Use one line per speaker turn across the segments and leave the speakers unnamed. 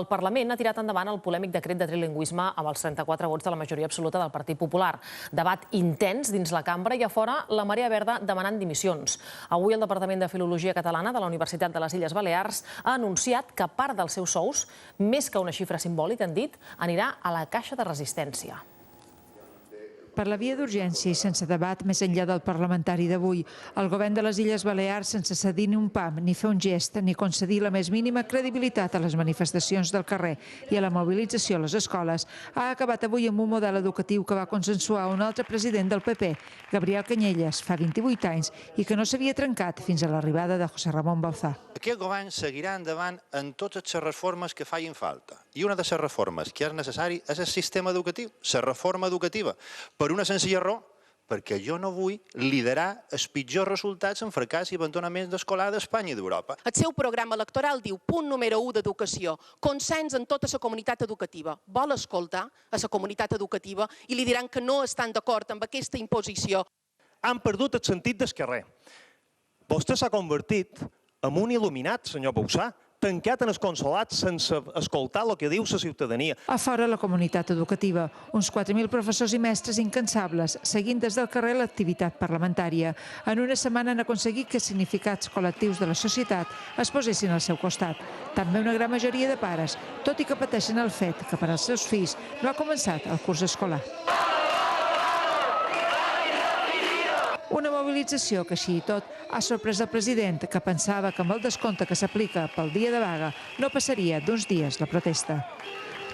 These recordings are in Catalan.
El Parlament ha tirat endavant el polèmic decret de trilingüisme amb els 34 vots de la majoria absoluta del Partit Popular. Debat intens dins la cambra i a fora la marea verda demanant dimissions. Avui el Departament de Filologia Catalana de la Universitat de les Illes Balears ha anunciat que part dels seus sous, més que una xifra simbòlica, han dit, anirà a la caixa de resistència.
Per la via d'urgència i sense debat més enllà del parlamentari d'avui, el govern de les Illes Balears, sense cedir ni un pam, ni fer un gest, ni concedir la més mínima credibilitat a les manifestacions del carrer i a la mobilització a les escoles, ha acabat avui amb un model educatiu que va consensuar un altre president del PP, Gabriel Cañellas, fa 28 anys, i que no s'havia trencat fins a l'arribada de José Ramón Bauzá.
Aquest govern seguirà endavant en totes les reformes que facin falta. I una de les reformes que és necessari és el sistema educatiu, la reforma educativa. Per una senzilla raó, perquè jo no vull liderar els pitjors resultats en fracàs i abandonament escolar d'Espanya i d'Europa.
El seu programa electoral diu, punt número 1 d'educació, consens en tota la comunitat educativa. Vol escoltar a la comunitat educativa i li diran que no estan d'acord amb aquesta imposició.
Han perdut el sentit del carrer. Vostè s'ha convertit en un il·luminat, senyor Bauzá, tancat en els consolats sense escoltar el que diu la ciutadania.
A fora la comunitat educativa, uns 4.000 professors i mestres incansables, seguint des del carrer l'activitat parlamentària. En una setmana han aconseguit que significats col·lectius de la societat es posessin al seu costat. També una gran majoria de pares, tot i que pateixen el fet que per als seus fills no ha començat el curs escolar. Una mobilització que, així i tot, ha sorprès el president, que pensava que amb el descompte que s'aplica pel dia de vaga no passaria d'uns dies la protesta.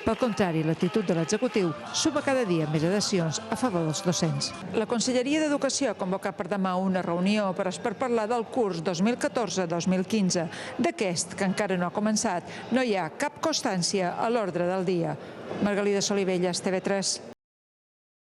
Pel contrari, l'actitud de l'executiu suma cada dia més adhesions a favor dels docents. La Conselleria d'Educació ha convocat per demà una reunió per parlar del curs 2014-2015. D'aquest, que encara no ha començat, no hi ha cap constància a l'ordre del dia. Margalida Solivelles, TV3.